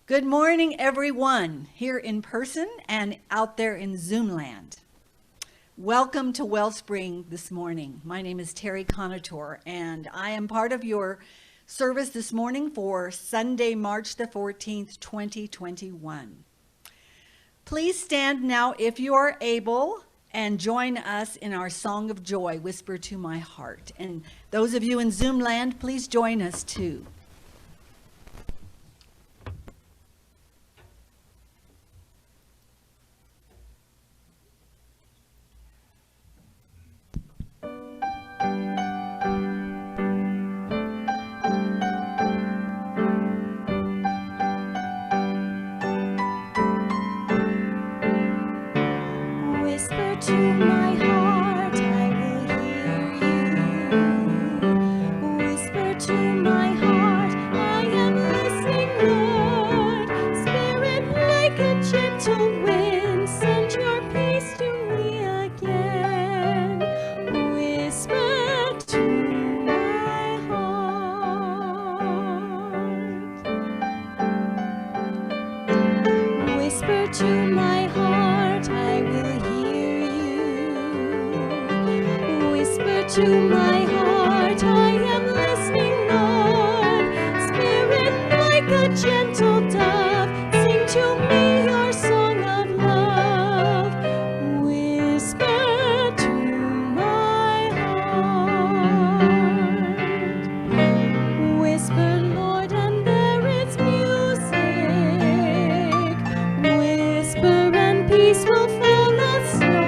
Good morning, everyone, here in person and out there in Zoom land. Welcome to Wellspring this morning. My name is Terry Kamatara, and I am part of your service this morning for Sunday, March the 14th, 2021. Please stand now if you are able and join us in our song of joy, Whisper to My Heart. And those of you in Zoom land, please join us too. Whisper to my heart, I will hear you. Whisper to my heart, I am listening, Lord. Spirit, like a gentle wind, send your peace to me again. Whisper to my heart. Whisper to my heart, I will hear you. Whisper to my heart, I am listening, Lord. Spirit, like a gentle dove, sing to me your song of love. Whisper to my heart. Whisper, Lord, and there is music. Whisper and peace will fall as snow.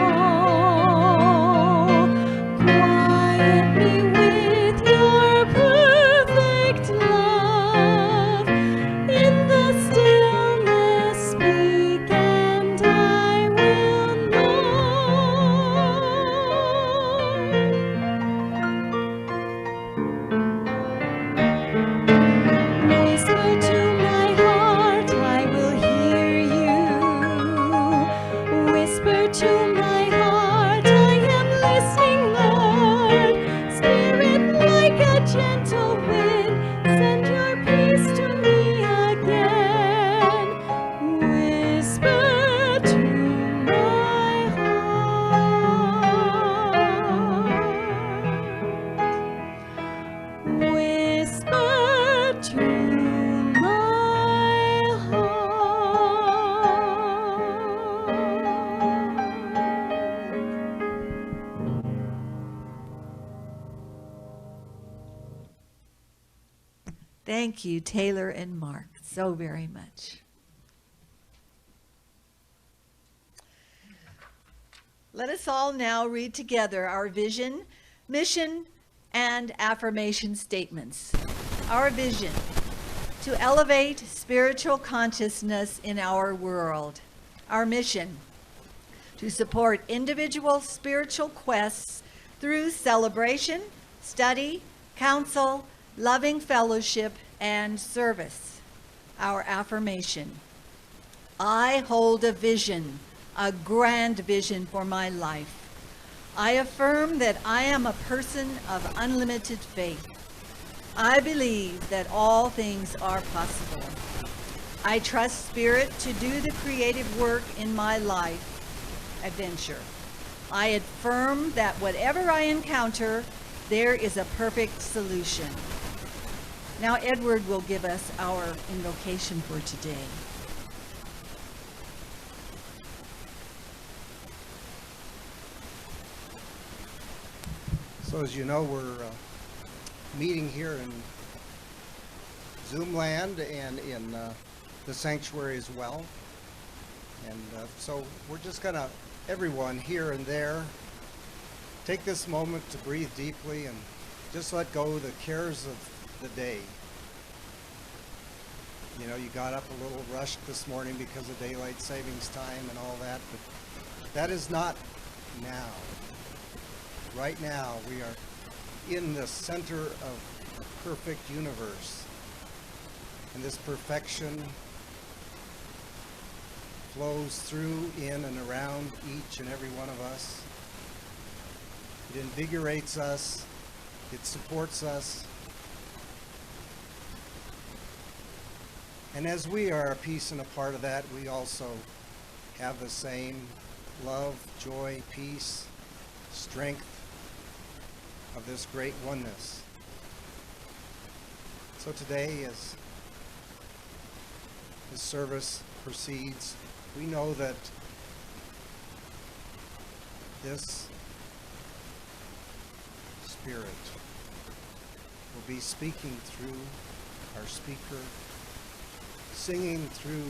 Quiet me with your perfect love. In the stillness speak and I will know. Whisper to my heart, I will hear you. Whisper to my heart, I am listening, Lord. Spirit, like a gentle wind, send your peace to me again. Whisper to my heart. Whisper to my heart. Thank you, Taylor and Mark, so very much. Let us all now read together our vision, mission, and affirmation statements. Our vision: to elevate spiritual consciousness in our world. Our mission: to support individual spiritual quests through celebration, study, counsel, loving fellowship, and service. Our affirmation: I hold a vision, a grand vision for my life. I affirm that I am a person of unlimited faith. I believe that all things are possible. I trust Spirit to do the creative work in my life adventure. I affirm that whatever I encounter, there is a perfect solution. Now Edward will give us our invocation for today. So as you know, we're meeting here in Zoom land and in the sanctuary as well. And so we're just gonna, everyone here and there, take this moment to breathe deeply and just let go of the cares of the day. You know, you got up a little rushed this morning because of daylight savings time and all that, but that is not now. Right now, we are in the center of a perfect universe. And this perfection flows through, in, and around each and every one of us. It invigorates us. It supports us. And as we are a piece and a part of that, we also have the same love, joy, peace, strength of this great oneness. So today, as the service proceeds, we know that this Spirit will be speaking through our speaker, singing through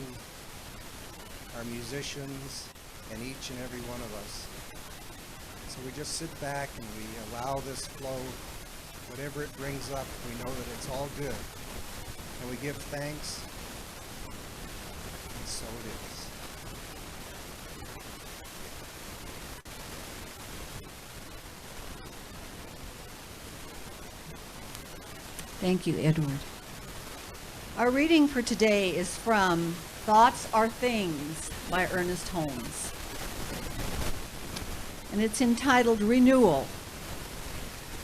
our musicians, and each and every one of us. So we just sit back and we allow this flow. Whatever it brings up, we know that it's all good. And we give thanks, and so it is. Thank you, Edward. Our reading for today is from Thoughts Are Things by Ernest Holmes. And it's entitled Renewal.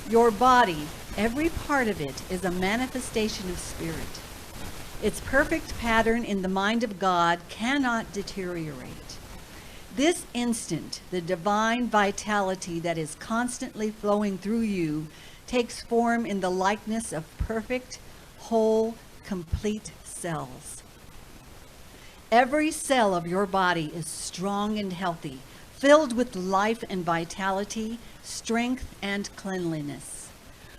Your body, every part of it, is a manifestation of spirit. Its perfect pattern in the mind of God cannot deteriorate. This instant, the divine vitality that is constantly flowing through you takes form in the likeness of perfect, whole, complete cells. Every cell of your body is strong and healthy, filled with life and vitality, strength and cleanliness.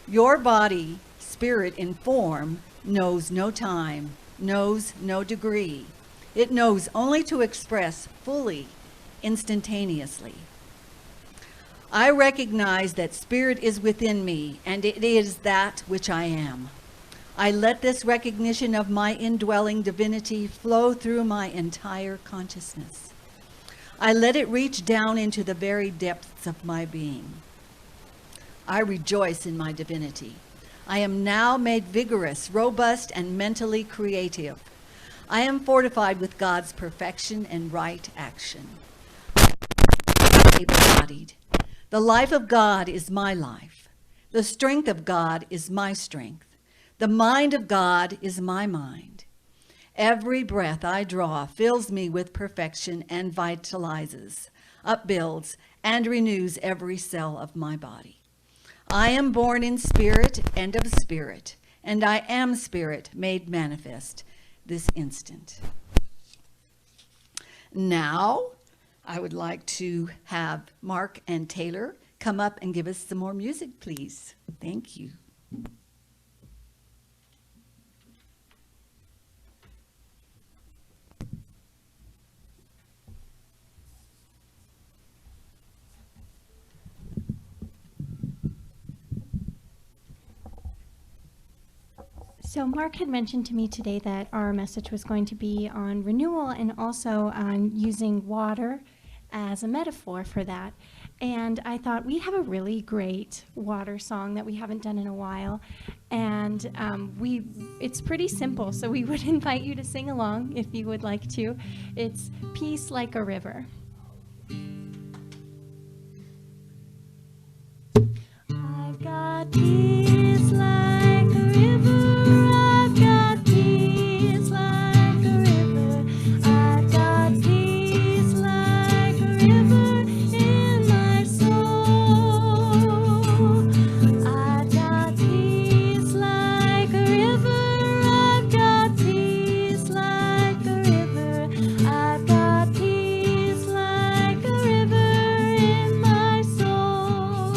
Your body, spirit in form, knows no time, knows no degree. It knows only to express fully, instantaneously. I recognize that spirit is within me, and it is that which I am. I let this recognition of my indwelling divinity flow through my entire consciousness. I let it reach down into the very depths of my being. I rejoice in my divinity. I am now made vigorous, robust, and mentally creative. I am fortified with God's perfection and right action. Able-bodied. The life of God is my life. The strength of God is my strength. The mind of God is my mind. Every breath I draw fills me with perfection and vitalizes, upbuilds, and renews every cell of my body. I am born in spirit and of spirit, and I am spirit made manifest this instant. Now, I would like to have Mark and Taylor come up and give us some more music, please. Thank you. So Mark had mentioned to me today that our message was going to be on renewal and also on using water as a metaphor for that. And I thought we have a really great water song that we haven't done in a while. And it's pretty simple, so we would invite you to sing along if you would like to. It's Peace Like a River. I've got peace like a river. I've got peace like a river. I've got peace like a river in my soul. I've got peace like a river. I've got peace like a river. I've got peace like a river in my soul.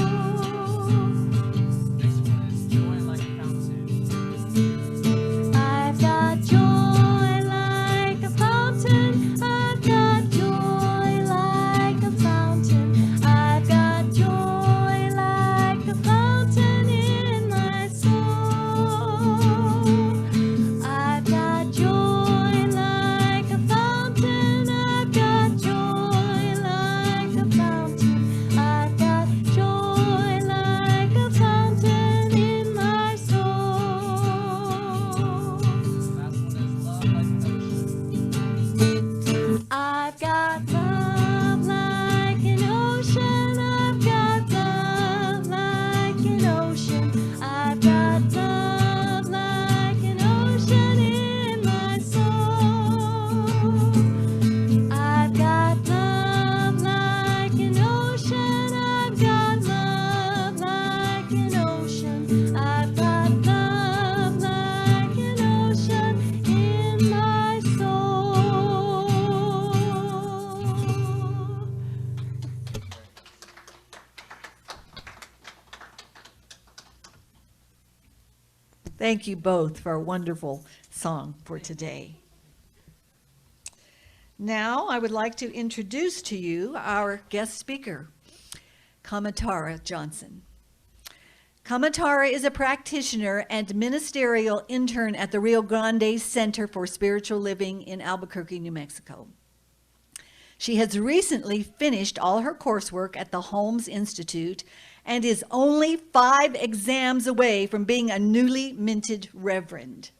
Thank you both for a wonderful song for today. Now, I would like to introduce to you our guest speaker, Kamatara Johnson. Kamatara is a practitioner and ministerial intern at the Rio Grande Center for Spiritual Living in Albuquerque, New Mexico. She has recently finished all her coursework at the Holmes Institute and is only 5 exams away from being a newly minted reverend.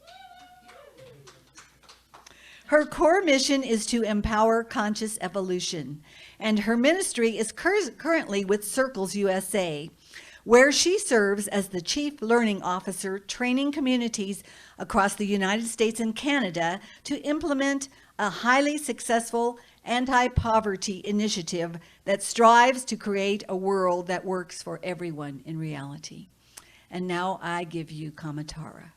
Her core mission is to empower conscious evolution, and her ministry is currently with Circles USA, where she serves as the Chief Learning Officer, training communities across the United States and Canada to implement a highly successful anti-poverty initiative that strives to create a world that works for everyone in reality. And now I give you Kamatara.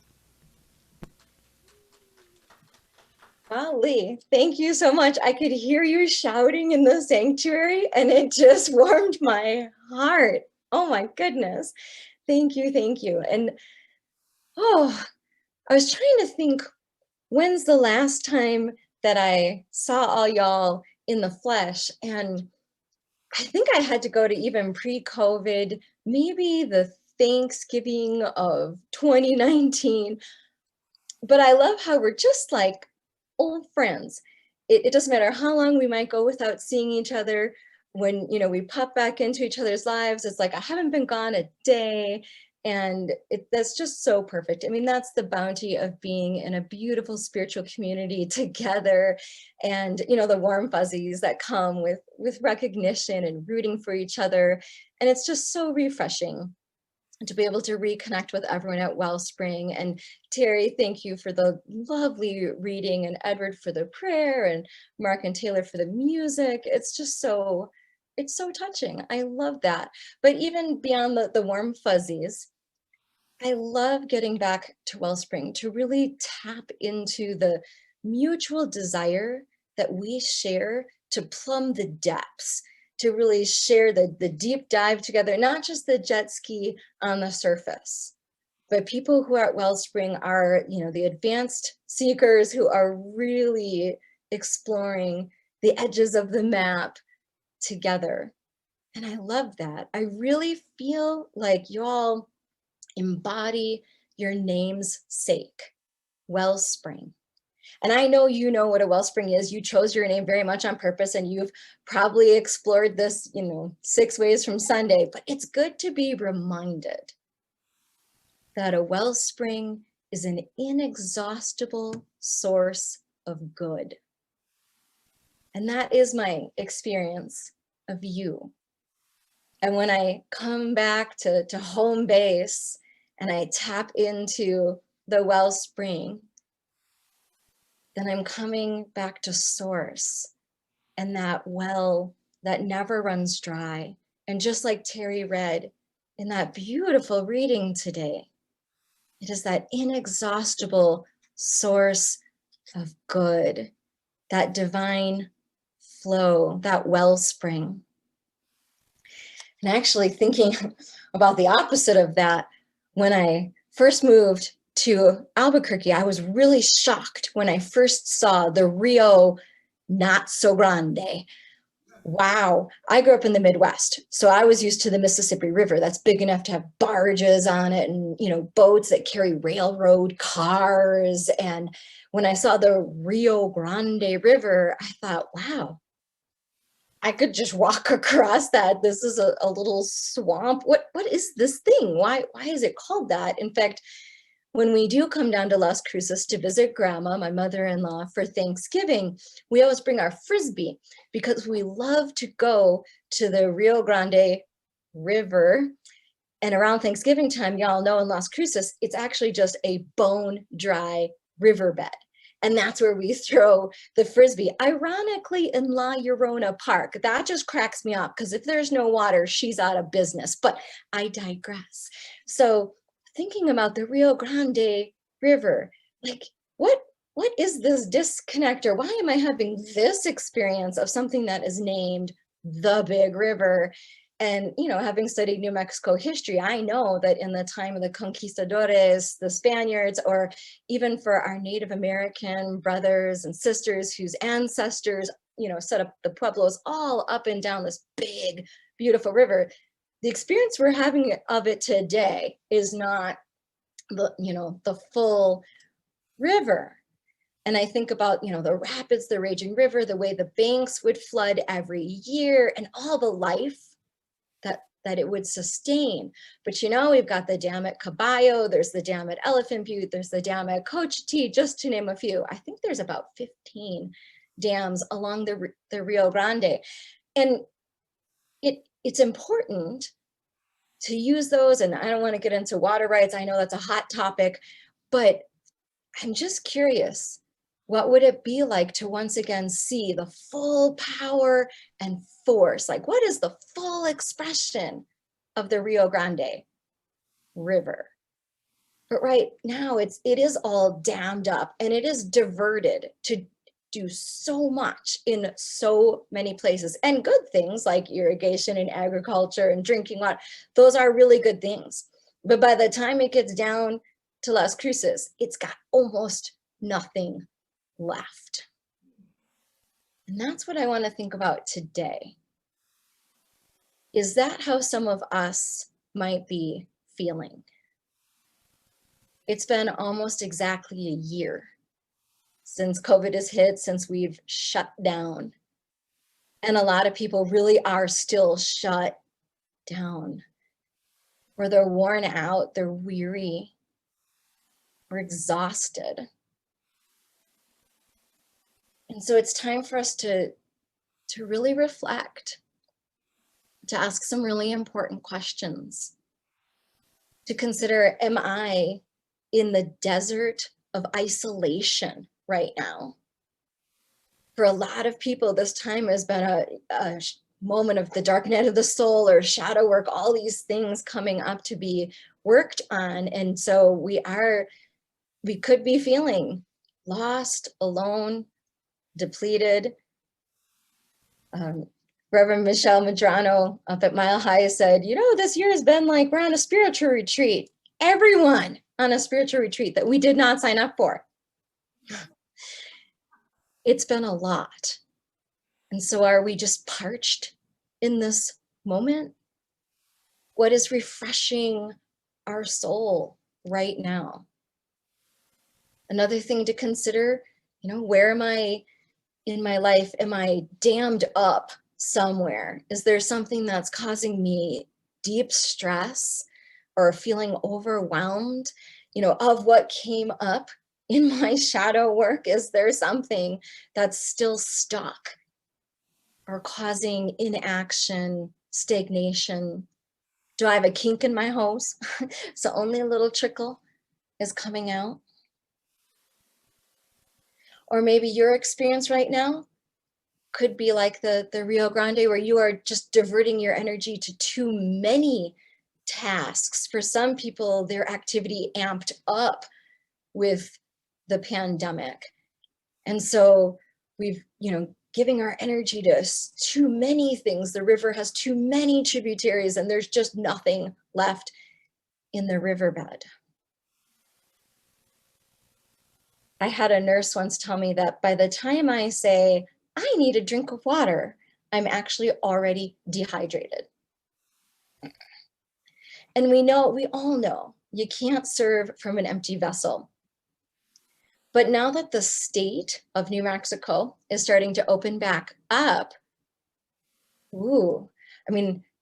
Golly, thank you so much. I could hear you shouting in the sanctuary and it just warmed my heart. Oh my goodness. Thank you, thank you. And I was trying to think, when's the last time that I saw all y'all in the flesh? And I think I had to go to even pre-COVID, maybe the Thanksgiving of 2019. But I love how we're just like old friends. It doesn't matter how long we might go without seeing each other. When, we pop back into each other's lives, it's like, I haven't been gone a day. And that's just so perfect. I mean, that's the bounty of being in a beautiful spiritual community together. And, the warm fuzzies that come with recognition and rooting for each other. And it's just so refreshing to be able to reconnect with everyone at Wellspring. And Terry, thank you for the lovely reading, and Edward for the prayer, and Mark and Taylor for the music. It's just it's so touching. I love that. But even beyond the warm fuzzies, I love getting back to Wellspring to really tap into the mutual desire that we share to plumb the depths, to really share the deep dive together, not just the jet ski on the surface, but people who are at Wellspring are, the advanced seekers who are really exploring the edges of the map together. And I love that. I really feel like y'all embody your name's sake, Wellspring. And I know you know what a wellspring is. You chose your name very much on purpose, and you've probably explored this, 6 ways from Sunday, but it's good to be reminded that a wellspring is an inexhaustible source of good. And that is my experience of you. And when I come back to home base and I tap into the wellspring, then I'm coming back to source and that well that never runs dry. And just like Terry read in that beautiful reading today, it is that inexhaustible source of good, that divine flow, that wellspring. And actually thinking about the opposite of that, when I first moved to Albuquerque, I was really shocked when I first saw the Rio Not So Grande. Wow, I grew up in the Midwest, so I was used to the Mississippi River. That's big enough to have barges on it and, boats that carry railroad cars. And when I saw the Rio Grande River, I thought, wow, I could just walk across that. This is a little swamp. What is this thing? Why is it called that? In fact, when we do come down to Las Cruces to visit Grandma, my mother-in-law, for Thanksgiving, we always bring our Frisbee because we love to go to the Rio Grande River. And around Thanksgiving time, y'all know in Las Cruces, it's actually just a bone dry riverbed. And that's where we throw the Frisbee. Ironically, in La Llorona Park, that just cracks me up because if there's no water, she's out of business. But I digress. So thinking about the Rio Grande River, like what is this disconnect, or why am I having this experience of something that is named the Big River? And, having studied New Mexico history, I know that in the time of the conquistadores, the Spaniards, or even for our Native American brothers and sisters whose ancestors, set up the pueblos all up and down this big, beautiful river, the experience we're having of it today is not the full river. And I think about, the rapids, the raging river, the way the banks would flood every year, and all the life that it would sustain. But we've got the dam at Caballo, there's the dam at Elephant Butte, there's the dam at Cochiti, just to name a few. I think there's about 15 dams along the Rio Grande. And it's important to use those, and I don't want to get into water rights, I know that's a hot topic, but I'm just curious, what would it be like to once again see the full power and force? Like, what is the full expression of the Rio Grande River? But right now it is all dammed up, and it is diverted to do so much in so many places. And good things like irrigation and agriculture and drinking water, those are really good things. But by the time it gets down to Las Cruces, it's got almost nothing left. And that's what I want to think about today. Is that how some of us might be feeling? It's been almost exactly a year since COVID has hit, since we've shut down. And a lot of people really are still shut down, where they're worn out, they're weary, or exhausted. And so it's time for us to really reflect, to ask some really important questions, to consider, am I in the desert of isolation right now? For a lot of people, this time has been a moment of the dark night of the soul, or shadow work, all these things coming up to be worked on. And so we could be feeling lost, alone, depleted. Reverend Michelle Medrano up at Mile High said, this year has been like we're on a spiritual retreat. Everyone on a spiritual retreat that we did not sign up for. It's been a lot. And so are we just parched in this moment? What is refreshing our soul right now? Another thing to consider, where am I in my life? Am I dammed up somewhere? Is there something that's causing me deep stress or feeling overwhelmed, of what came up in my shadow work? Is there something that's still stuck or causing inaction, stagnation? Do I have a kink in my hose? So only a little trickle is coming out? Or maybe your experience right now could be like the Rio Grande, where you are just diverting your energy to too many tasks. For some people, their activity amped up with the pandemic. And so we've, giving our energy to too many things. The river has too many tributaries, and there's just nothing left in the riverbed. I had a nurse once tell me that by the time I say, I need a drink of water, I'm actually already dehydrated. And we all know, you can't serve from an empty vessel. But now that the state of New Mexico is starting to open back up, we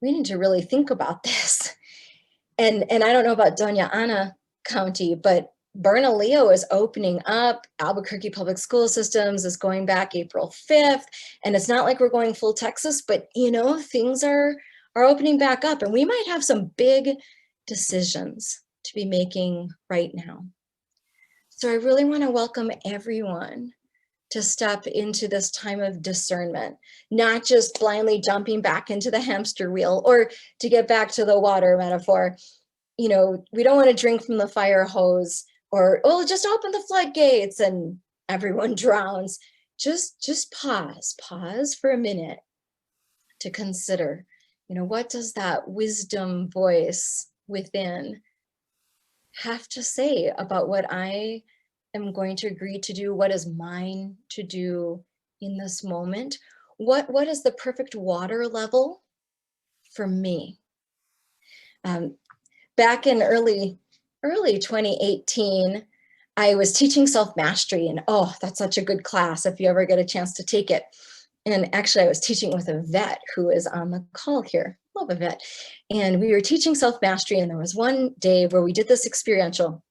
need to really think about this. And I don't know about Doña Ana County, but Bernalillo is opening up. Albuquerque Public School Systems is going back April 5th. And it's not like we're going full Texas, but things are opening back up, and we might have some big decisions to be making right now. So I really want to welcome everyone to step into this time of discernment, not just blindly jumping back into the hamster wheel, or to get back to the water metaphor. We don't want to drink from the fire hose, or, just open the floodgates and everyone drowns. Just pause for a minute to consider, what does that wisdom voice within have to say about what I am going to agree to do? What is mine to do in this moment? What is the perfect water level for me? Back in early 2018, I was teaching self-mastery, and oh, that's such a good class if you ever get a chance to take it. And actually, I was teaching with a vet who is on the call here. Love a vet. And we were teaching self-mastery, and there was one day where we did this experiential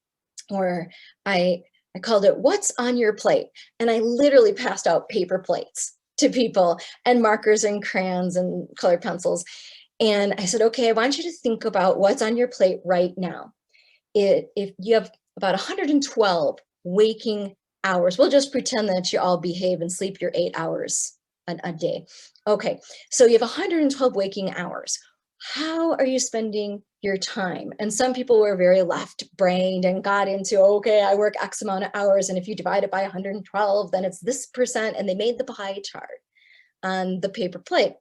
where I called it "What's on your plate?" And I literally passed out paper plates to people and markers and crayons and colored pencils. And I said, okay, I want you to think about what's on your plate right now. If you have about 112 waking hours, we'll just pretend that you all behave and sleep your 8 hours a day. Okay, so you have 112 waking hours. How are you spending your time? And some people were very left-brained and got into, okay, I work X amount of hours, and if you divide it by 112, then it's this percent, and they made the pie chart on the paper plate.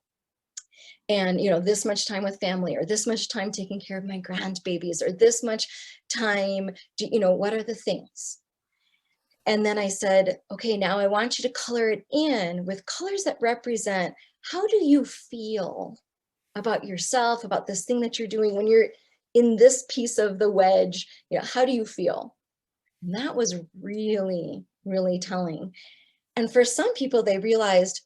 And this much time with family, or this much time taking care of my grandbabies, or this much time, what are the things? And then I said, okay, now I want you to color it in with colors that represent, how do you feel about yourself, about this thing that you're doing when you're in this piece of the wedge? How do you feel? And that was really, really telling. And for some people, they realized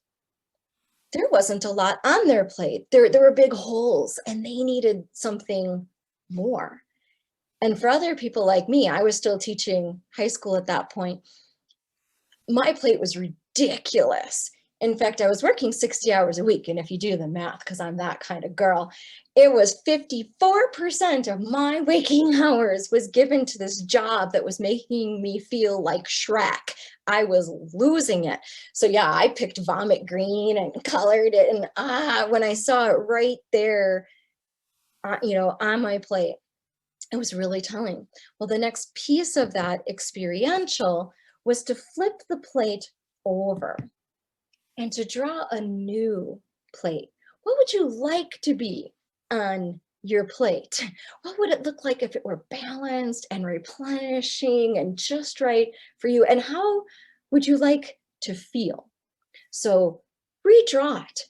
there wasn't a lot on their plate. There were big holes, and they needed something more. And for other people like me, I was still teaching high school at that point. My plate was ridiculous. In fact, I was working 60 hours a week. And if you do the math, because I'm that kind of girl, it was 54% of my waking hours was given to this job that was making me feel like Shrek. I was losing it. So yeah, I picked vomit green and colored it. And when I saw it right there, on my plate, it was really telling. Well, the next piece of that experiential was to flip the plate over and to draw a new plate. What would you like to be on your plate? What would it look like if it were balanced and replenishing and just right for you? And how would you like to feel? So redraw it.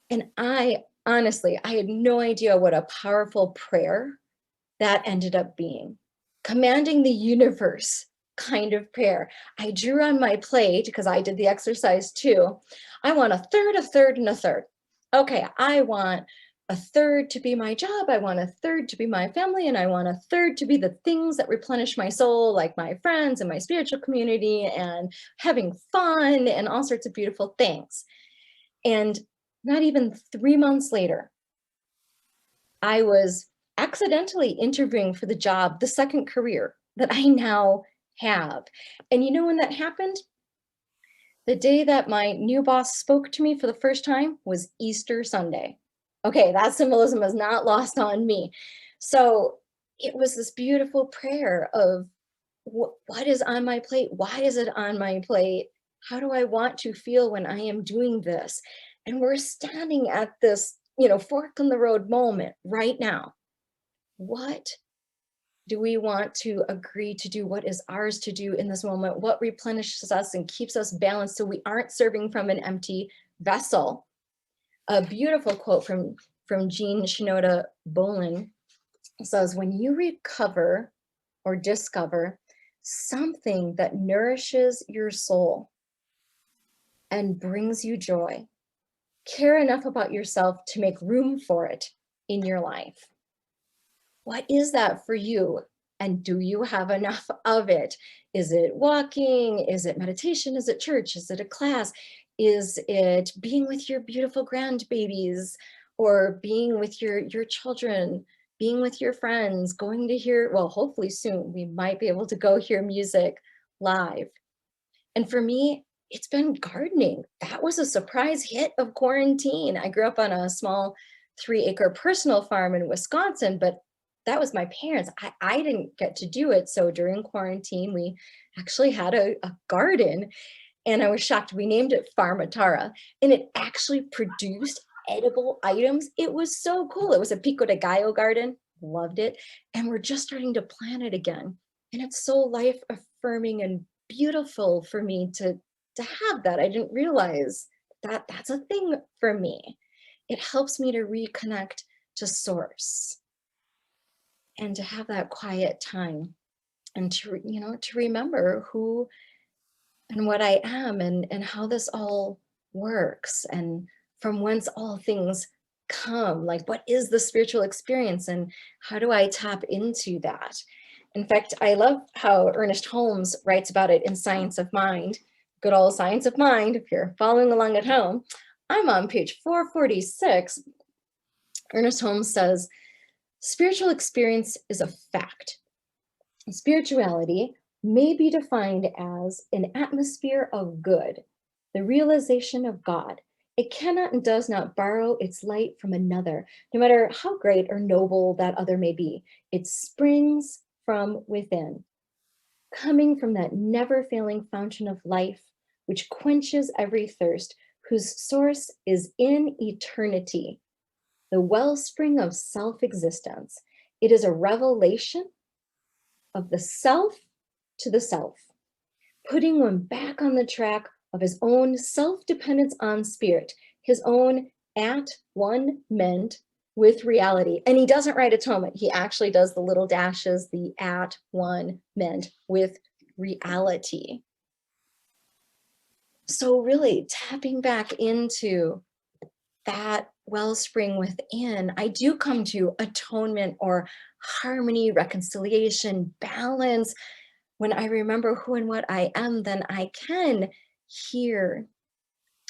And I honestly had no idea what a powerful prayer that ended up being. Commanding the universe kind of prayer. I drew on my plate, because I did the exercise too. I want a third, a third, and a third. Okay, I want a third to be my job, I want a third to be my family, and I want a third to be the things that replenish my soul, like my friends and my spiritual community and having fun and all sorts of beautiful things. And not even 3 months later, I was accidentally interviewing for the job, the second career that I now have. And you know when that happened? The day that my new boss spoke to me for the first time was Easter Sunday. Okay, that symbolism is not lost on me. So it was this beautiful prayer of what is on my plate? Why is it on my plate? How do I want to feel when I am doing this? And we're standing at this, fork in the road moment right now. What do we want to agree to do? What is ours to do in this moment? What replenishes us and keeps us balanced so we aren't serving from an empty vessel? A beautiful quote from Jean Shinoda Bolen says, when you recover or discover something that nourishes your soul and brings you joy, care enough about yourself to make room for it in your life. What is that for you? And do you have enough of it? Is it walking? Is it meditation? Is it church? Is it a class? Is it being with your beautiful grandbabies, or being with your children, being with your friends, going to hear, well, hopefully soon we might be able to go hear music live. And for me, it's been gardening. That was a surprise hit of quarantine. I grew up on a small 3-acre personal farm in Wisconsin, but that was my parents. I didn't get to do it. So during quarantine, we actually had a garden, and I was shocked. We named it Farmatara, and it actually produced edible items. It was so cool. It was a pico de gallo garden, loved it. And we're just starting to plant it again. And it's so life affirming and beautiful for me to have that. I didn't realize that that's a thing for me. It helps me to reconnect to source and to have that quiet time and to, to remember who and what I am and how this all works and from whence all things come. Like, what is the spiritual experience and how do I tap into that? In fact, I love how Ernest Holmes writes about it in Science of Mind, good old Science of Mind, if you're following along at home. I'm on page 446. Ernest Holmes says, spiritual experience is a fact. Spirituality may be defined as an atmosphere of good, the realization of God. It cannot and does not borrow its light from another, no matter how great or noble that other may be. It springs from within, coming from that never-failing fountain of life, which quenches every thirst, whose source is in eternity, the wellspring of self-existence. It is a revelation of the self to the self, putting one back on the track of his own self-dependence on spirit, his own at one ment with reality. And he doesn't write atonement. He actually does the little dashes, the at one ment with reality. So really tapping back into that wellspring within, I do come to atonement or harmony, reconciliation, balance. When I remember who and what I am, then I can hear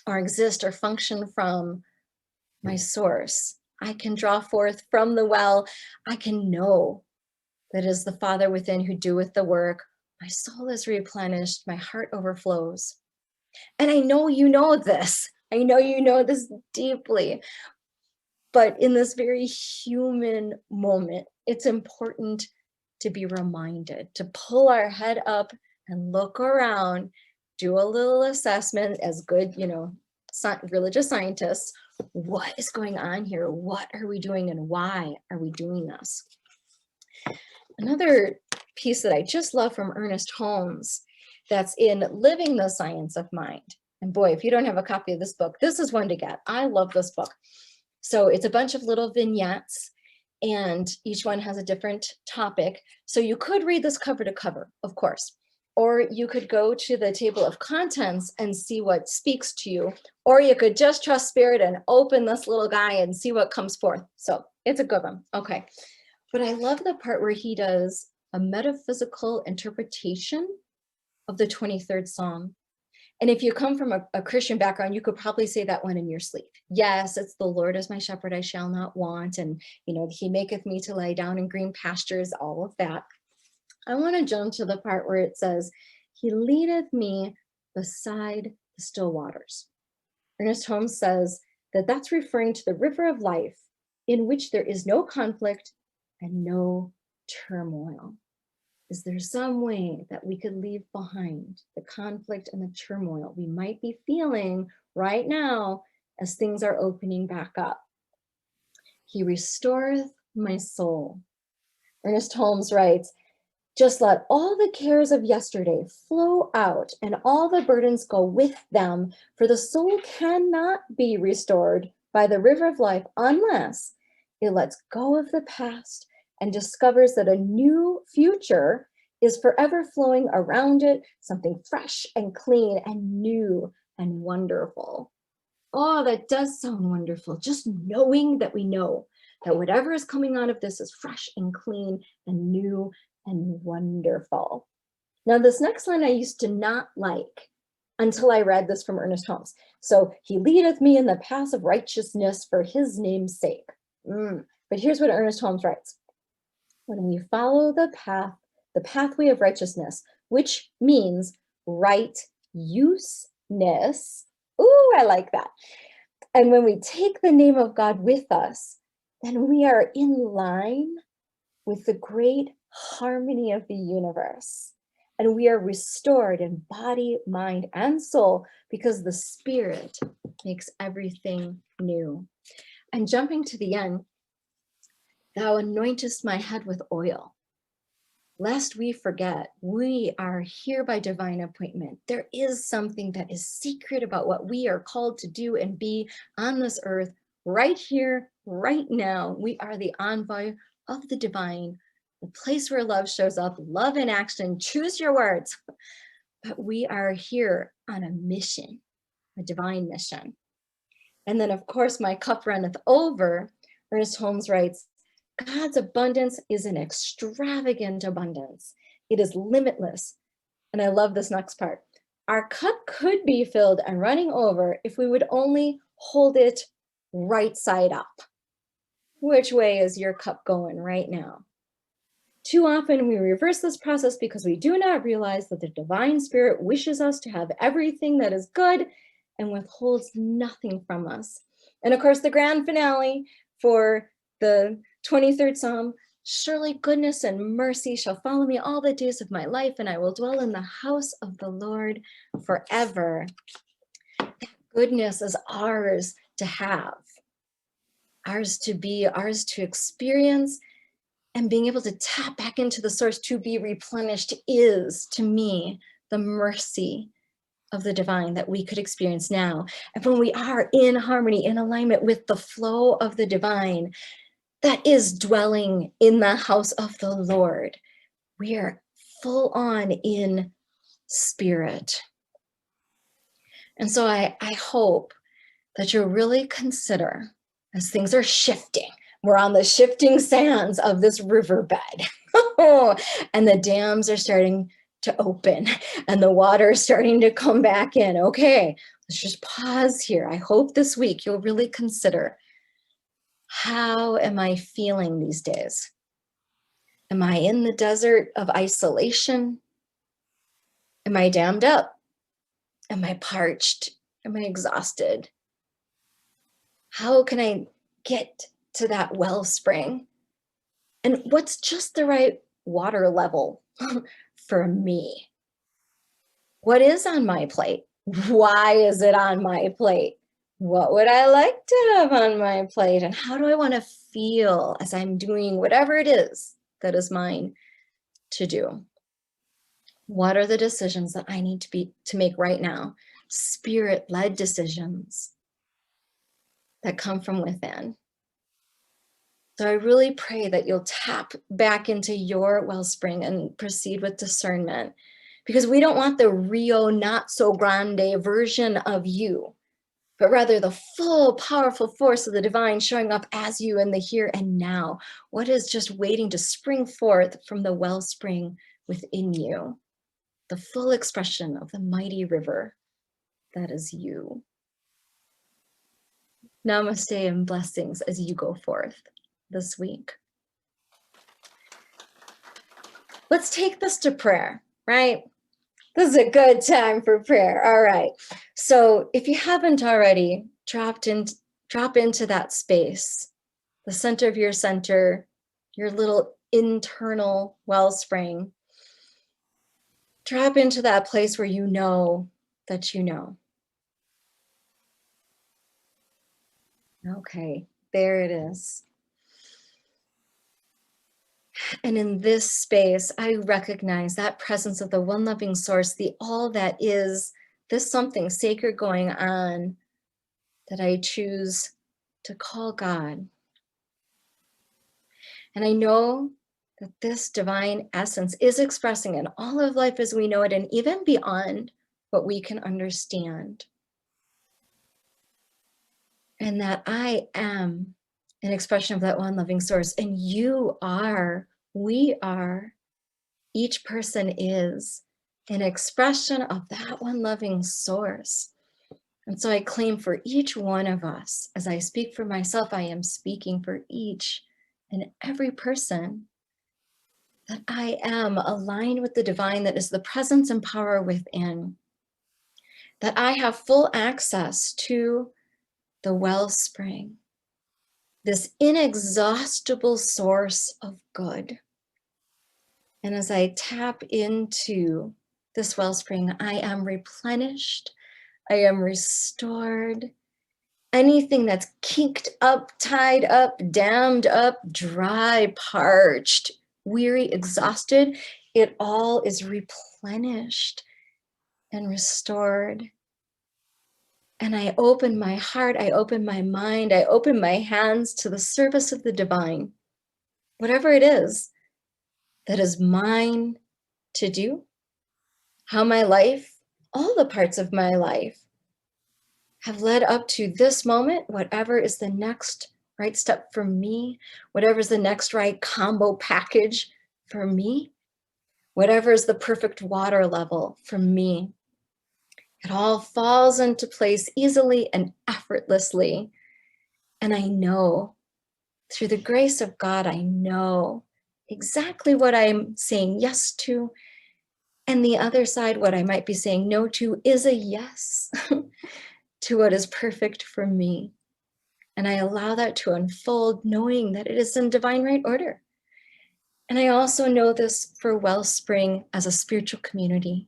or exist or function from my source. I can draw forth from the well. I can know that is the Father within who doeth the work. My soul is replenished. My heart overflows. And I know you know this. I know you know this deeply. But in this very human moment, it's important to be reminded, to pull our head up and look around, do a little assessment as good, religious scientists. What is going on here? What are we doing and why are we doing this? Another piece that I just love from Ernest Holmes that's in Living the Science of Mind. And boy, if you don't have a copy of this book, this is one to get. I love this book. So it's a bunch of little vignettes and each one has a different topic. So you could read this cover to cover, of course, or you could go to the table of contents and see what speaks to you, or you could just trust spirit and open this little guy and see what comes forth. So it's a good one. Okay. But I love the part where he does a metaphysical interpretation of the 23rd Psalm. And if you come from a Christian background, you could probably say that one in your sleep. Yes, it's the Lord is my shepherd, I shall not want. And, he maketh me to lie down in green pastures, all of that. I want to jump to the part where it says, he leadeth me beside the still waters. Ernest Holmes says that that's referring to the river of life in which there is no conflict and no turmoil. Is there some way that we could leave behind the conflict and the turmoil we might be feeling right now as things are opening back up? He restoreth my soul. Ernest Holmes writes, just let all the cares of yesterday flow out and all the burdens go with them, for the soul cannot be restored by the river of life unless it lets go of the past and discovers that a new future is forever flowing around it, something fresh and clean and new and wonderful. Oh, that does sound wonderful. Just knowing that we know that whatever is coming out of this is fresh and clean and new and wonderful. Now, this next line I used to not like until I read this from Ernest Holmes. So, he leadeth me in the paths of righteousness for his name's sake. But here's what Ernest Holmes writes. When we follow the pathway of righteousness, which means right useness. Ooh, I like that. And when we take the name of God with us, then we are in line with the great harmony of the universe. and we are restored in body, mind, and soul because the Spirit makes everything new. And jumping to the end, thou anointest my head with oil. Lest we forget, we are here by divine appointment. There is something that is secret about what we are called to do and be on this earth right here, right now. We are the envoy of the divine, the place where love shows up, love in action. Choose your words. But we are here on a mission, a divine mission. And then, of course, my cup runneth over. Ernest Holmes writes, God's abundance is an extravagant abundance. It is limitless. And I love this next part. Our cup could be filled and running over if we would only hold it right side up. Which way is your cup going right now? Too often we reverse this process because we do not realize that the divine spirit wishes us to have everything that is good and withholds nothing from us. And of course, the grand finale for the 23rd Psalm, surely goodness and mercy shall follow me all the days of my life, and I will dwell in the house of the Lord forever. That goodness is ours to have, ours to be, ours to experience, and being able to tap back into the source to be replenished is, to me, the mercy of the divine that we could experience now. And when we are in harmony, in alignment with the flow of the divine, that is dwelling in the house of the Lord. We are full on in spirit. And so I hope that you'll really consider, as things are shifting, we're on the shifting sands of this riverbed, and the dams are starting to open and the water is starting to come back in. Okay, let's just pause here. I hope this week you'll really consider, how am I feeling these days? Am I in the desert of isolation? Am I dammed up? Am I parched? Am I exhausted? How can I get to that wellspring? And what's just the right water level for me? What is on my plate? Why is it on my plate? What would I like to have on my plate? And how do I want to feel as I'm doing whatever it is that is mine to do? What are the decisions that I need to make right now? Spirit-led decisions that come from within. So I really pray that you'll tap back into your wellspring and proceed with discernment, because we don't want the Rio not so grande version of you, but rather the full powerful force of the divine showing up as you in the here and now. What is just waiting to spring forth from the wellspring within you? The full expression of the mighty river that is you. Namaste and blessings as you go forth this week. Let's take this to prayer, right? This is a good time for prayer. All right. So if you haven't already, drop into that space, the center of your center, your little internal wellspring. Drop into that place where you know that you know. Okay, there it is. And in this space, I recognize that presence of the one loving source, the all that is, this something sacred going on that I choose to call God. And I know that this divine essence is expressing in all of life as we know it, and even beyond what we can understand. And that I am an expression of that one loving source, and you are, we are, each person is an expression of that one loving source. And so I claim for each one of us, as I speak for myself, I am speaking for each and every person, that I am aligned with the divine that is the presence and power within, that I have full access to the wellspring, this inexhaustible source of good. And as I tap into this wellspring, I am replenished, I am restored. Anything that's kinked up, tied up, dammed up, dry, parched, weary, exhausted, it all is replenished and restored. And I open my heart, I open my mind, I open my hands to the service of the divine, whatever it is that is mine to do, how my life, all the parts of my life have led up to this moment, whatever is the next right step for me, whatever is the next right combo package for me, whatever is the perfect water level for me. It all falls into place easily and effortlessly. And I know, through the grace of God, I know exactly what I'm saying yes to. And the other side, what I might be saying no to, is a yes to what is perfect for me. And I allow that to unfold, knowing that it is in divine right order. And I also know this for Wellspring as a spiritual community,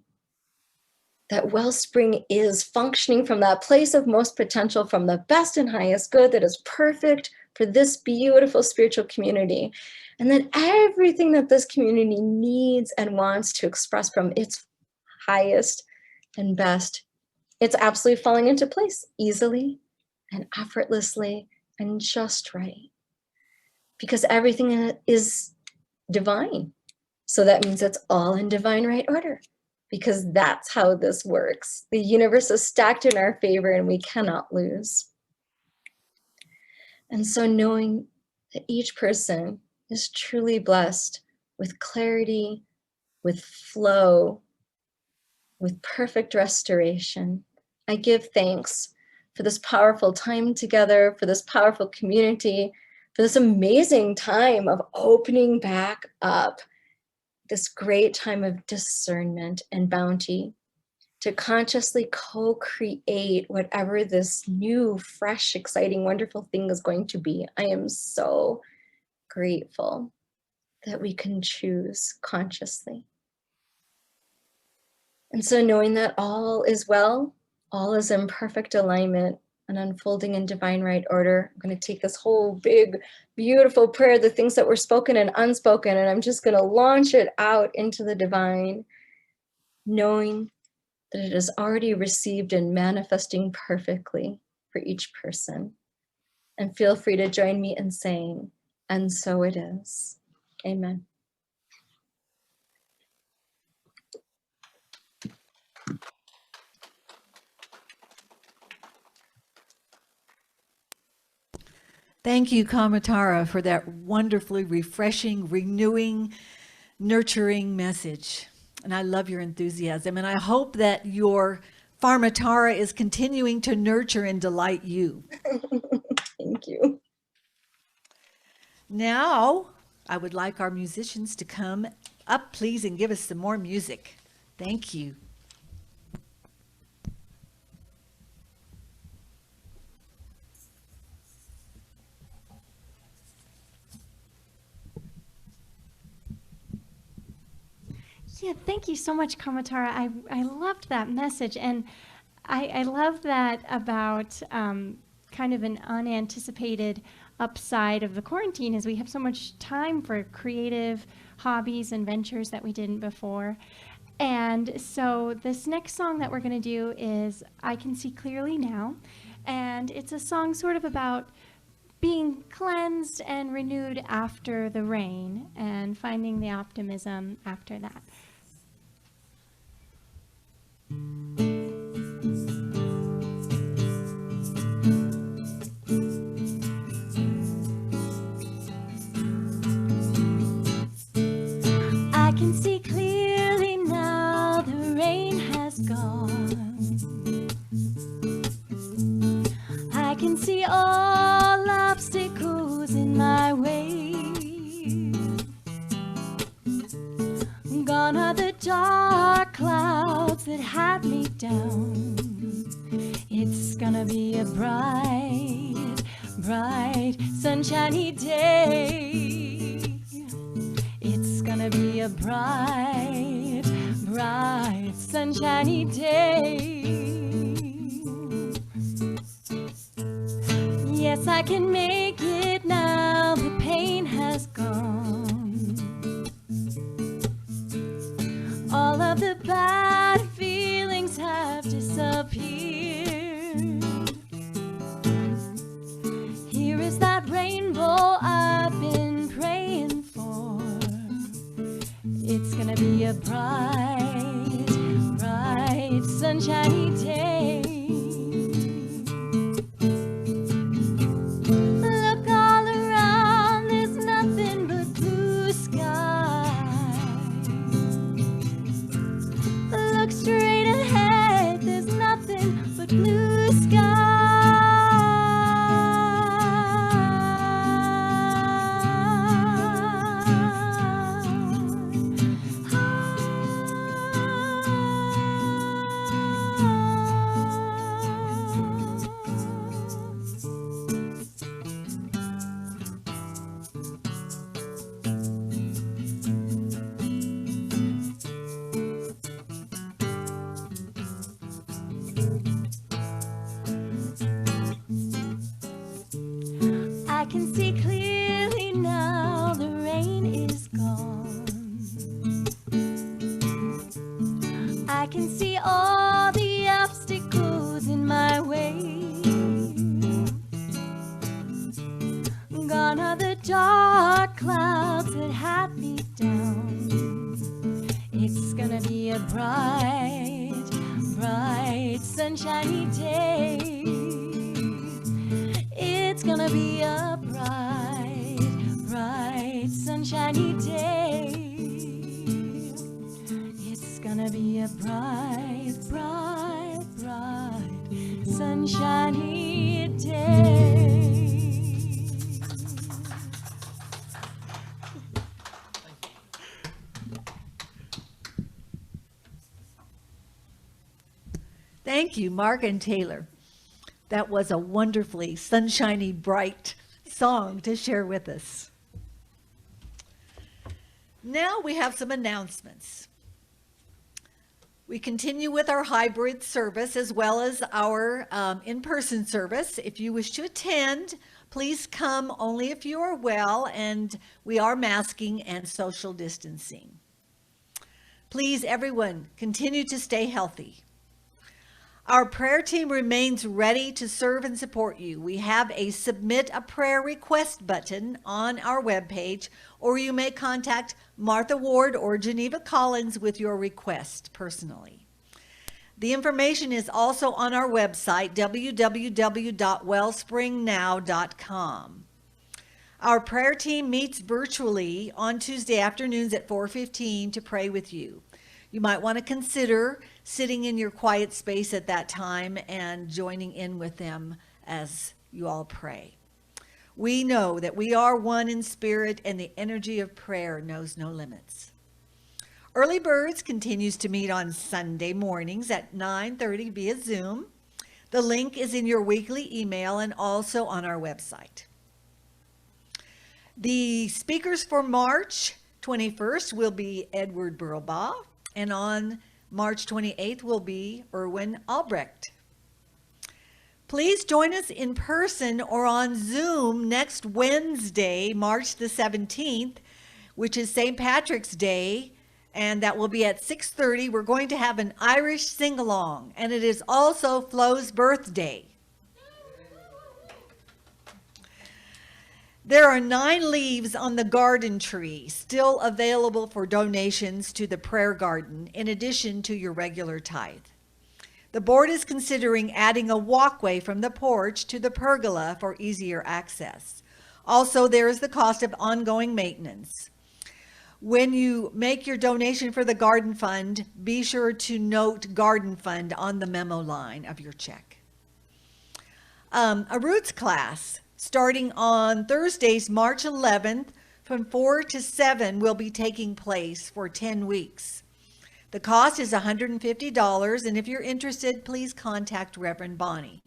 that Wellspring is functioning from that place of most potential, from the best and highest good that is perfect for this beautiful spiritual community. And that everything that this community needs and wants to express from its highest and best, it's absolutely falling into place easily and effortlessly and just right. Because everything is divine. So that means it's all in divine right order, because that's how this works. The universe is stacked in our favor and we cannot lose. And so knowing that each person is truly blessed with clarity, with flow, with perfect restoration, I give thanks for this powerful time together, for this powerful community, for this amazing time of opening back up, this great time of discernment and bounty, to consciously co-create whatever this new, fresh, exciting, wonderful thing is going to be. I am so grateful that we can choose consciously. And so knowing that all is well, all is in perfect alignment and unfolding in divine right order, I'm going to take this whole big, beautiful prayer, the things that were spoken and unspoken, and I'm just going to launch it out into the divine, knowing that it is already received and manifesting perfectly for each person. And feel free to join me in saying, and so it is. Amen. Thank you, Kamatara, for that wonderfully refreshing, renewing, nurturing message. And I love your enthusiasm. And I hope that your Pharmatara is continuing to nurture and delight you. Thank you. Now, I would like our musicians to come up, please, and give us some more music. Thank you. Yeah, thank you so much, Kamatara. I loved that message. And I love that about kind of an unanticipated upside of the quarantine is we have so much time for creative hobbies and ventures that we didn't before. And so this next song that we're going to do is I Can See Clearly Now. And it's a song sort of about being cleansed and renewed after the rain and finding the optimism after that. I can see clearly now the rain has gone. I can see all obstacles in my way. Gone are the dark clouds that had me down. It's gonna be a bright, bright, sunshiny day. It's gonna be a bright, bright, sunshiny day. Yes, I can make it now, the pain has gone. All of the bad feelings have disappeared. Here is that rainbow I've been praying for. It's gonna be a bright, bright, sunshiny day. Look all around, there's nothing but blue sky. Look straight ahead, there's nothing but blue sky. I can see clearly now, the rain is gone. I can see all the obstacles in my way. Gone are the dark clouds that had me down. It's gonna be a bright, bright, sunshiny day. It's gonna be a bright, bright, sunshiny day. It's gonna be a bright, bright, bright, sunshiny day. Thank you, Mark and Taylor. That was a wonderfully sunshiny, bright song to share with us. Now we have some announcements. We continue with our hybrid service as well as our in-person service. If you wish to attend, please come only if you are well, and we are masking and social distancing. Please, everyone, continue to stay healthy. Our prayer team remains ready to serve and support you. We have a Submit a Prayer Request button on our webpage, or you may contact Martha Ward or Geneva Collins with your request personally. The information is also on our website, www.wellspringnow.com. Our prayer team meets virtually on Tuesday afternoons at 4:15 to pray with you. You might want to consider sitting in your quiet space at that time and joining in with them as you all pray. We know that we are one in spirit, and the energy of prayer knows no limits. Early Birds continues to meet on Sunday mornings at 9:30 via Zoom. The link is in your weekly email and also on our website. The speakers for March 21st will be Edward Burlbaugh, and on March 28th will be Erwin Albrecht. Please join us in person or on Zoom next Wednesday, March the 17th, which is St. Patrick's Day, and that will be at 6:30. We're going to have an Irish sing-along, and it is also Flo's birthday. There are 9 leaves on the garden tree still available for donations to the prayer garden, in addition to your regular tithe. The board is considering adding a walkway from the porch to the pergola for easier access. Also, there is the cost of ongoing maintenance. When you make your donation for the garden fund, be sure to note garden fund on the memo line of your check. A roots class starting on Thursdays, March 11th from 4 to 7 will be taking place for 10 weeks. The cost is $150, and if you're interested, please contact Reverend Bonnie.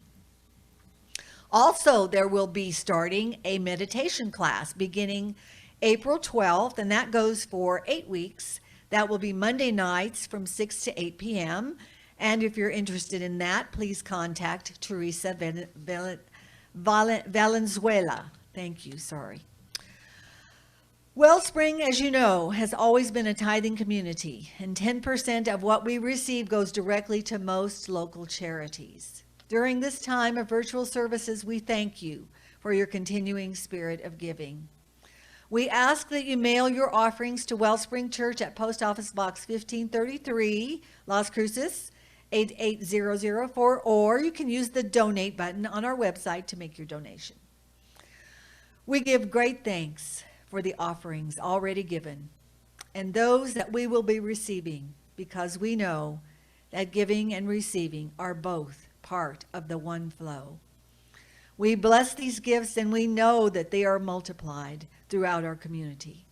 Also, there will be starting a meditation class beginning April 12th, and that goes for 8 weeks. That will be Monday nights from 6 to 8 p.m. And if you're interested in that, please contact Teresa Valenzuela. Thank you, sorry. Wellspring, as you know, has always been a tithing community, and 10% of what we receive goes directly to most local charities. During this time of virtual services, we thank you for your continuing spirit of giving. We ask that you mail your offerings to Wellspring Church at Post Office Box 1533, Las Cruces, 88004, or you can use the donate button on our website to make your donation. We give great thanks for the offerings already given and those that we will be receiving, because we know that giving and receiving are both part of the one flow. We bless these gifts, and we know that they are multiplied throughout our community.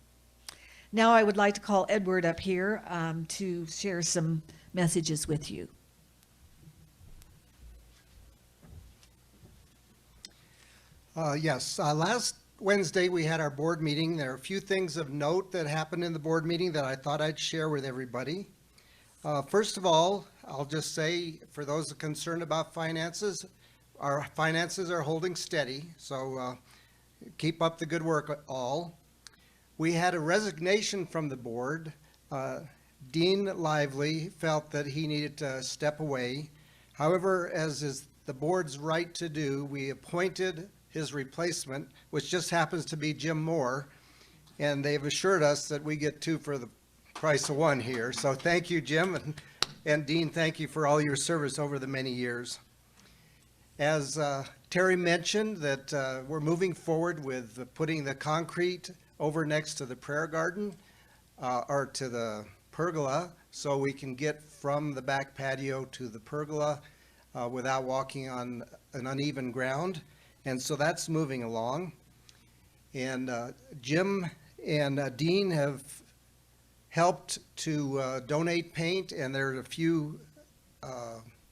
Now I would like to call Edward up here to share some messages with you. Yes, last Wednesday we had our board meeting. There are a few things of note that happened in the board meeting that I thought I'd share with everybody. First of all, I'll just say, for those concerned about finances, our finances are holding steady, so keep up the good work all. We had a resignation from the board. Dean Lively felt that he needed to step away. However, as is the board's right to do, we appointed his replacement, which just happens to be Jim Moore, and they've assured us that we get two for the price of one here. So thank you, Jim, and Dean, thank you for all your service over the many years. As Terry mentioned, that we're moving forward with putting the concrete over next to the prayer garden, or to the pergola, so we can get from the back patio to the pergola without walking on an uneven ground. And so that's moving along. And Jim and Dean have helped to donate paint, and there are a few,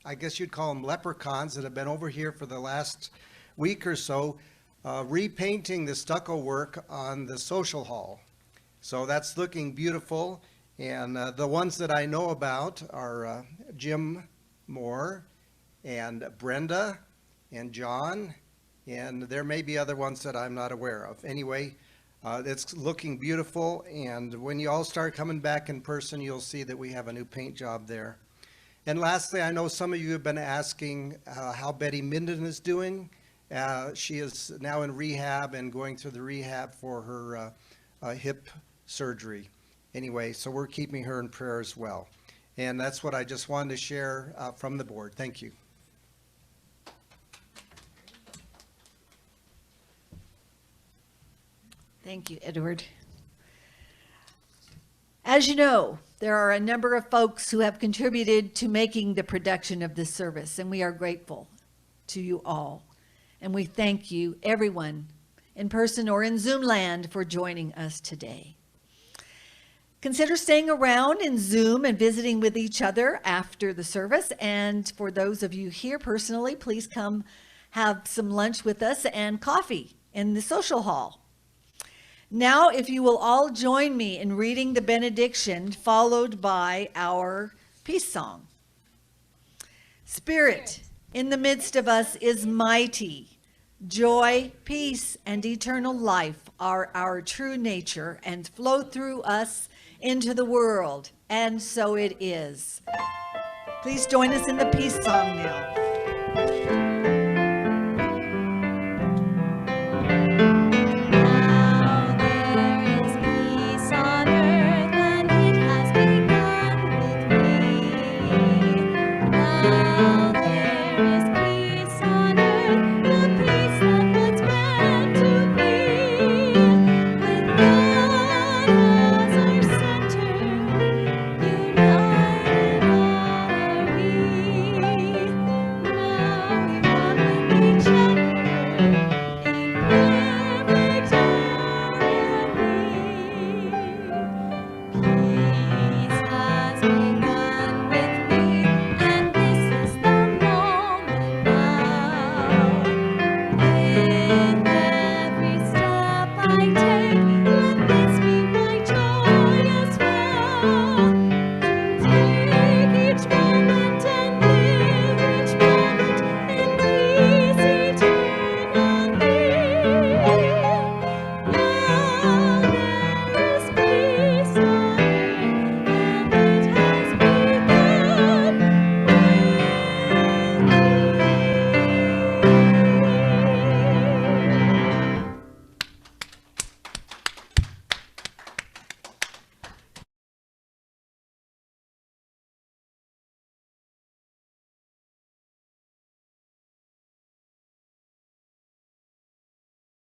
I guess you'd call them leprechauns, that have been over here for the last week or so, repainting the stucco work on the social hall. So that's looking beautiful. And the ones that I know about are Jim Moore and Brenda and John, and there may be other ones that I'm not aware of. Anyway, it's looking beautiful, and when you all start coming back in person, you'll see that we have a new paint job there. And lastly, I know some of you have been asking how Betty Minden is doing. She is now in rehab and going through the rehab for her hip surgery. Anyway, so we're keeping her in prayer as well. And that's what I just wanted to share from the board. Thank you. Thank you, Edward. As you know, there are a number of folks who have contributed to making the production of this service, and we are grateful to you all. And we thank you, everyone, in person or in Zoom land, for joining us today. Consider staying around in Zoom and visiting with each other after the service. And for those of you here personally, please come have some lunch with us and coffee in the social hall. Now, if you will all join me in reading the benediction, followed by our peace song. Spirit in the midst of us is mighty. Joy, peace, and eternal life are our true nature and flow through us into the world. And so it is. Please join us in the peace song now.